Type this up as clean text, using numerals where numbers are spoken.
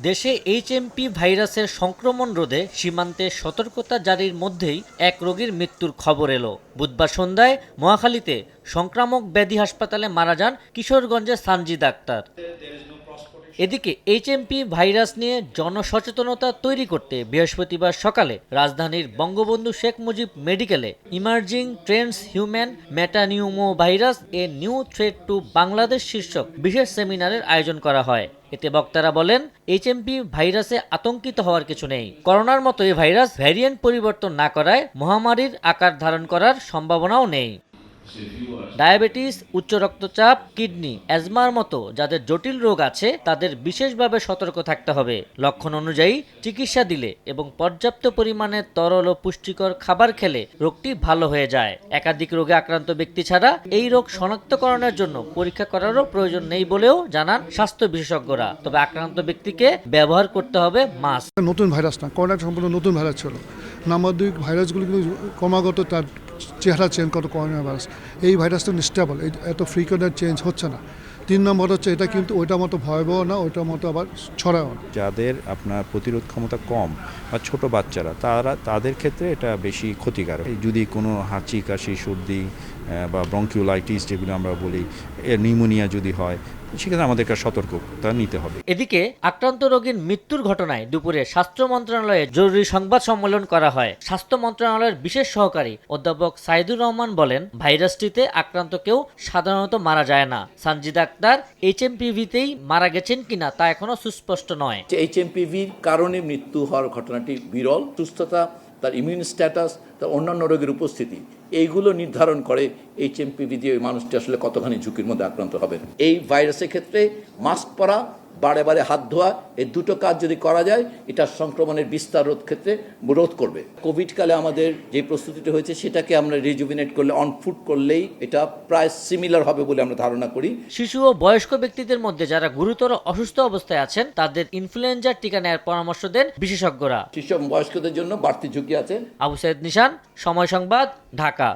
দেশে এইচএমপি ভাইরাসের সংক্রমণ রোধে সীমান্তে সতর্কতা জারির মধ্যেই এক রোগীর মৃত্যুর খবর এলো। বুধবার সন্ধ্যায় মহাখালীতে সংক্রামক ব্যাধি হাসপাতালে মারা যান কিশোরগঞ্জের সানজিদা আক্তার। এদিকে এইচএমপি ভাইরাস নিয়ে জনসচেতনতা তৈরি করতে বৃহস্পতিবার সকালে রাজধানীর বঙ্গবন্ধু শেখ মুজিব মেডিকেলে emerging Trends human metapneumo virus a new threat to Bangladesh শীর্ষক বিশেষ সেমিনারের আয়োজন করা হয়। এতে বক্তারা বলেন, এইচএমপি ভাইরাসে আতঙ্কিত হওয়ার কিছু নেই। করোনার মতো এই ভাইরাস ভ্যারিয়েন্ট পরিবর্তন না করায় মহামারীর আকার ধারণ করার সম্ভাবনাও নেই। ডায়াবেটিস, উচ্চ রক্তচাপ, কিডনি, অ্যাজমার মতো যাদের জটিল রোগ আছে তাদের বিশেষভাবে সতর্ক থাকতে হবে। লক্ষণ অনুযায়ী চিকিৎসা দিলে এবং পর্যাপ্ত পরিমাণে তরল ও পুষ্টিকর খাবার খেলে রোগটি ভালো হয়ে যায়। একাধিক রোগে আক্রান্ত ব্যক্তি ছাড়া এই রোগ শনাক্তকরণের জন্য পরীক্ষা করারও প্রয়োজন নেই বলেও জানান স্বাস্থ্য বিশেষজ্ঞরা। তবে আক্রান্ত ব্যক্তিকে ব্যবহার করতে হবে মাস্ক। নতুন ভাইরাস না, করোনা সম্পূর্ণ নতুন ভাইরাস ছিল। নাম্বার 2, ভাইরাসগুলো কিন্তু ক্রমাগত তার চেহারা চেঞ্জ করে করোনা ভাইরাস। এই ভাইরাসটা স্টেবল, এত ফ্রিকোয়েন্ট চেঞ্জ হচ্ছে না। 3 নম্বর হচ্ছে এটা কিন্তু ওইটার মতো ভয়াবহ না, ওইটার মতো আবার ছড়ায়ও না। যাদের আপনার প্রতিরোধ ক্ষমতা কম বা ছোট বাচ্চারা তাদের ক্ষেত্রে এটা বেশি ক্ষতিকারক। যদি কোনো হাঁচি, কাশি, সর্দি বা ব্রঙ্কিওলাইটিস যেগুলো আমরা বলি, নিউমোনিয়া যদি হয়, সেক্ষেত্রে আমাদেরকে সতর্কতা নিতে হবে। এদিকে আক্রান্ত রোগীর মৃত্যুর ঘটনায় দুপুরে স্বাস্থ্য মন্ত্রণালয়ে জরুরি সংবাদ সম্মেলন করা হয়। স্বাস্থ্য মন্ত্রণালয়ের বিশেষ সহকারী অধ্যাপক সাইদুর রহমান বলেন, ভাইরাসটিতে আক্রান্ত কেউ সাধারণত মারা যায় না। সানজিদা আক্তার এইচএমপিভিতেই মারা গেছেন কিনা তা এখনো সুস্পষ্ট নয়। এইচএমপিভির কারণে মৃত্যু হওয়ার ঘটনাটি বিরল। সুস্থতা, তার ইমিউন স্ট্যাটাস, তার অন্যান্য রোগের উপস্থিতি, এইগুলো নির্ধারণ করে এইচএমপিভি দিয়ে ওই মানুষটি আসলে কতখানি ঝুঁকির মধ্যে আক্রান্ত হবেন। এই ভাইরাসের ক্ষেত্রে মাস্ক পরা, বারে বারে হাত ধোয়া, এই দুটো কাজ যদি করা যায়, এটা সংক্রমণের বিস্তার রোধ করবে। কোভিড কালে আমাদের যে প্রস্তুতিটা হয়েছে সেটাকে আমরা রিজুভিনেট করলে, অনফুট করলেই এটা প্রায় সিমিলার হবে বলে আমরা ধারণা করি। শিশু ও বয়স্ক ব্যক্তিদের মধ্যে যারা গুরুতর অসুস্থ অবস্থায় আছেন তাদের ইনফ্লুয়েঞ্জার টিকা নেওয়ার পরামর্শ দেন বিশেষজ্ঞরা। শিশু এবং বয়স্কদের জন্য বাড়তি ঝুঁকি আছে। আবু সাইদ নিশান, সময় সংবাদ, ঢাকা।